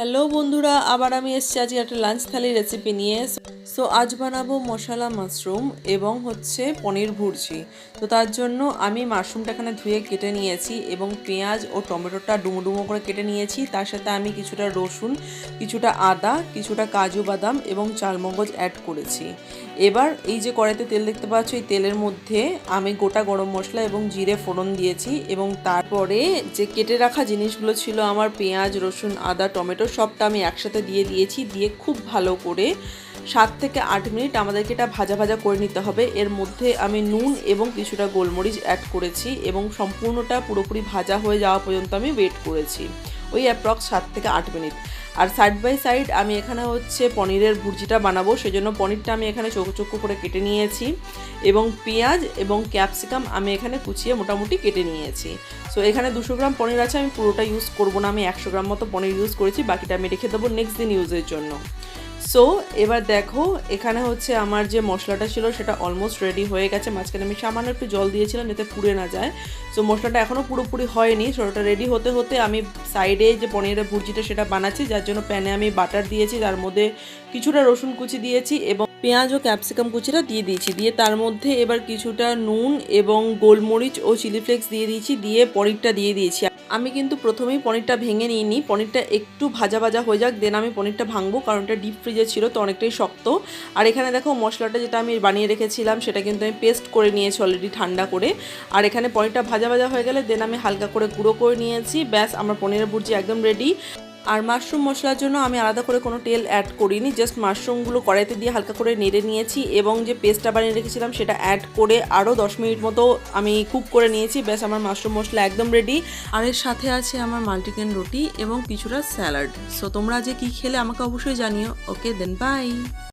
Hello বন্ধুরা, আবার আমি এসেছি আজকে একটা লাঞ্চ থালি রেসিপি নিয়ে। সো আজ বানাবো মশলা মাশরুম এবং পনির ভুর্জি। তো তার জন্য আমি মাশরুমটা এখানে ধুয়ে কেটে নিয়েছি এবং পেঁয়াজ ও টমেটোটা ডুমো ডুমো করে কেটে নিয়েছি। তার সাথে আমি কিছুটা রসুন, কিছুটা আদা, কিছুটা কাজু বাদাম এবং চালমগজ অ্যাড করেছি। এবার এই যে কড়াইতে তেল দেখতে পাচ্ছ, এই তেলের মধ্যে আমি গোটা গরম মশলা এবং জিরে ফোড়ন দিয়েছি এবং তারপরে যে কেটে রাখা জিনিসগুলো ছিল আমার পেঁয়াজ, রসুন, আদা, টমেটো সবটা আমি একসাথে দিয়ে দিয়েছি। দিয়ে খুব ভালো করে 7 থেকে 8 মিনিট আমাদেরকে এটা ভাজা ভাজা করে নিতে হবে। এর মধ্যে আমি নুন এবং কিছুটা গোলমরিচ অ্যাড করেছি এবং সম্পূর্ণটা পুরোপুরি ভাজা হয়ে যাওয়া পর্যন্ত আমি ওয়েট করেছি, ওই অ্যাপ্রক্স 7 থেকে 8 মিনিট। আর সাইড বাই সাইড আমি এখানে পনিরের ভুর্জিটা বানাবো, সেজন্য পনিরটা আমি এখানে চৌকো চৌকো করে কেটে নিয়েছি এবং পেঁয়াজ এবং ক্যাপসিকাম আমি এখানে কুচিয়ে মোটামুটি কেটে নিয়েছি। সো এখানে 200 গ্রাম পনির আছে, আমি পুরোটা ইউজ করব না, আমি 100 গ্রাম মতো পনির ইউজ করেছি, বাকিটা আমি রেখে দেবো নেক্সট দিন ইউজের জন্য। সো এবার দেখো এখানে আমার যে মশলাটা ছিল সেটা অলমোস্ট রেডি হয়ে গেছে। মাঝখানে আমি সামান্য একটু জল দিয়েছিলাম যাতে পুড়ে না যায়। সো মশলাটা এখনও পুরোপুরি হয়নি। সো ওটা রেডি হতে হতে আমি সাইডে যে পনিরের ভুর্জিটা সেটা বানাচ্ছি, যার জন্য প্যানে আমি বাটার দিয়েছি, তার মধ্যে কিছুটা রসুন কুচি দিয়েছি এবং পেঁয়াজ ও ক্যাপসিকাম কুচিটা দিয়ে দিয়েছি। দিয়ে তার মধ্যে এবার কিছুটা নুন এবং গোলমরিচ ও চিলি ফ্লেক্স দিয়ে দিয়েছি, দিয়ে পনিরটা দিয়ে দিয়েছি। আমি কিন্তু প্রথমেই পনিরটা ভেঙে নিইনি, পনিরটা একটু ভাজা ভাজা হয়ে যাক দেন আমি পনিরটা ভাঙবো, কারণ এটা ডিপ ফ্রিজে ছিল তো অনেকটাই শক্ত। আর এখানে দেখো মশলাটা যেটা আমি বানিয়ে রেখেছিলাম সেটা কিন্তু আমি পেস্ট করে নিয়েছি অলরেডি ঠান্ডা করে। আর এখানে পনিরটা ভাজা ভাজা হয়ে গেলে দেন আমি হালকা করে গুঁড়ো করে নিয়েছি। ব্যাস, আমার পনিরের ভুর্জি একদম রেডি। আর মাশরুম মশলার জন্য আমি আলাদা করে কোনো তেল অ্যাড করিনি, জাস্ট মাশরুমগুলো কড়াইতে দিয়ে হালকা করে নেড়ে নিয়েছি এবং যে পেস্টটা বানিয়ে রেখেছিলাম সেটা অ্যাড করে আরও 10 মিনিট মতো আমি কুক করে নিয়েছি। ব্যাস, আমার মাশরুম মশলা একদম রেডি। আর এর সাথে আছে আমার মাল্টিগ্রেন রুটি এবং কিছুটা স্যালাড। সো তোমরা যে কী খেলে আমাকে অবশ্যই জানিও। ওকে দেন, বাই।